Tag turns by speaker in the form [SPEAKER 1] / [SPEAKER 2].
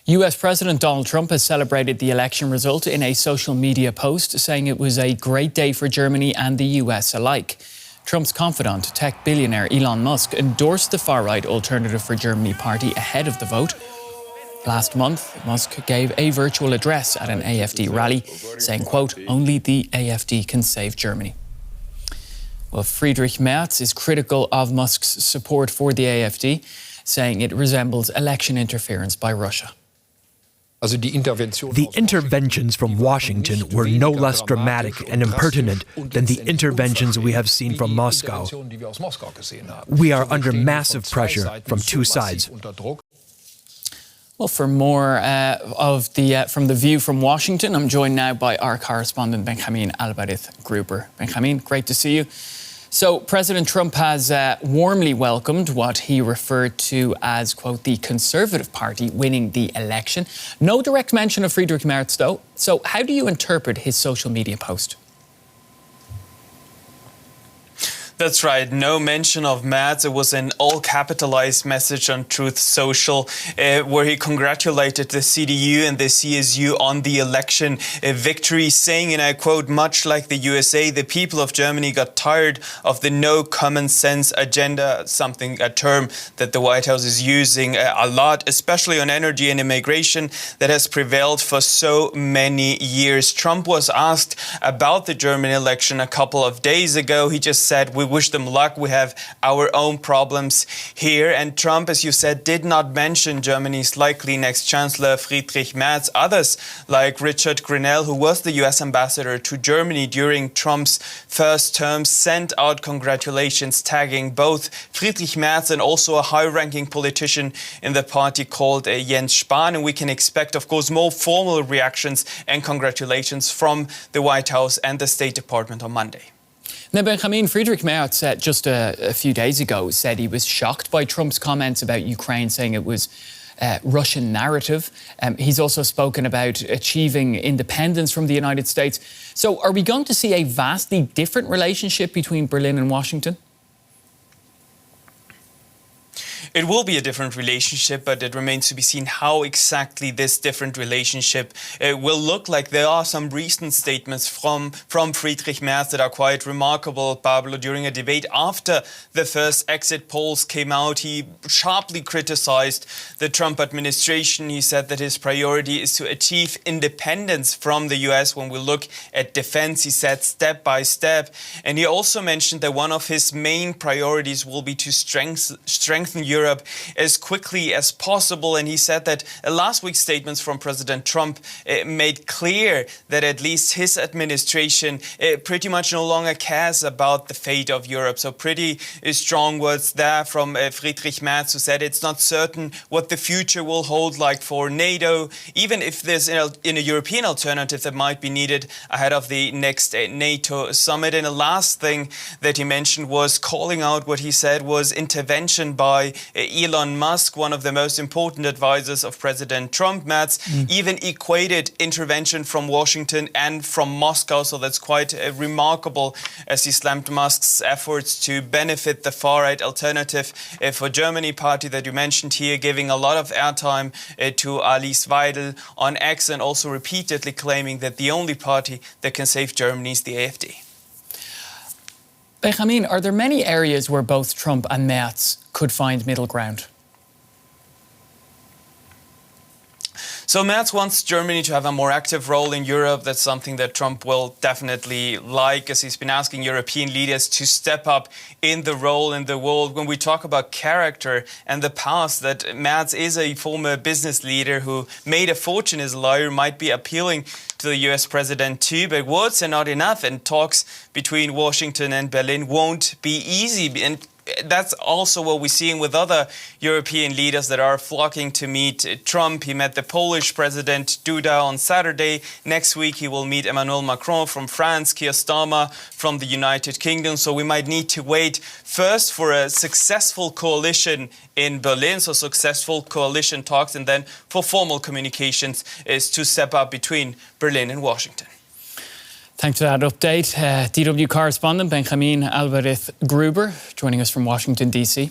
[SPEAKER 1] US President Donald Trump has celebrated the election result in a social media post, saying it was a great day for Germany and the US alike. Trump's confidant, tech billionaire Elon Musk, endorsed the far-right Alternative for Germany party ahead of the vote. Last month, Musk gave a virtual address at an AfD rally, saying, quote, "Only the AfD can save Germany." Well, Friedrich Merz is critical of Musk's support for the AfD, saying it resembles election interference by Russia.
[SPEAKER 2] The interventions from Washington were no less dramatic and impertinent than the interventions we have seen from Moscow. We are under massive pressure from two sides.
[SPEAKER 1] Well, for more from the view from Washington, I'm joined now by our correspondent, Benjamin Alvarez Gruber. Benjamin, great to see you. So President Trump has warmly welcomed what he referred to as, quote, the Conservative Party winning the election. No direct mention of Friedrich Merz, though. So how do you interpret his social media post?
[SPEAKER 3] That's right. No mention of Merz. It was an all-capitalized message on Truth Social where he congratulated the CDU and the CSU on the election victory, saying, and I quote, "Much like the USA, the people of Germany got tired of the no common sense agenda," a term that the White House is using a lot, especially on energy and immigration, that has prevailed for so many years. Trump was asked about the German election a couple of days ago. He just said, "We wish them luck. We have our own problems here." And Trump, as you said, did not mention Germany's likely next chancellor, Friedrich Merz. Others, like Richard Grenell, who was the US ambassador to Germany during Trump's first term, sent out congratulations, tagging both Friedrich Merz and also a high-ranking politician in the party called Jens Spahn. And we can expect, of course, more formal reactions and congratulations from the White House and the State Department on Monday.
[SPEAKER 1] Now, Benjamin, Friedrich Merz just a few days ago said he was shocked by Trump's comments about Ukraine, saying it was Russian narrative. He's also spoken about achieving independence from the United States. So are we going to see a vastly different relationship between Berlin and Washington?
[SPEAKER 3] It will be a different relationship, but it remains to be seen how exactly this different relationship will look like. There are some recent statements from Friedrich Merz that are quite remarkable, Pablo. During a debate after the first exit polls came out, he sharply criticized the Trump administration. He said that his priority is to achieve independence from the US. When we look at defense, he said, step by step. And he also mentioned that one of his main priorities will be to strengthen Europe as quickly as possible. And he said that last week's statements from President Trump made clear that at least his administration pretty much no longer cares about the fate of Europe. So pretty strong words there from Friedrich Merz, who said it's not certain what the future will hold like for NATO, even if there's a European alternative that might be needed ahead of the next NATO summit. And the last thing that he mentioned was calling out what he said was intervention by Elon Musk, one of the most important advisors of President Trump. Merz even equated intervention from Washington and from Moscow. So that's quite remarkable, as he slammed Musk's efforts to benefit the far-right Alternative for Germany party that you mentioned here, giving a lot of airtime to Alice Weidel on X, and also repeatedly claiming that the only party that can save Germany is the AfD.
[SPEAKER 1] Benjamin, are there many areas where both Trump and Merz could find middle ground?
[SPEAKER 3] So Merz wants Germany to have a more active role in Europe. That's something that Trump will definitely like, as he's been asking European leaders to step up in the role in the world. When we talk about character and the past, that Merz is a former business leader who made a fortune as a lawyer, might be appealing to the US president too, but words are not enough, and talks between Washington and Berlin won't be easy. And that's also what we're seeing with other European leaders that are flocking to meet Trump. He met the Polish President Duda on Saturday. Next week, he will meet Emmanuel Macron from France, Keir Starmer from the United Kingdom. So we might need to wait first for a successful coalition in Berlin, so successful coalition talks, and then for formal communications is to step up between Berlin and Washington.
[SPEAKER 1] Thanks for that update. DW correspondent Benjamin Alvarez Gruber joining us from Washington, D.C.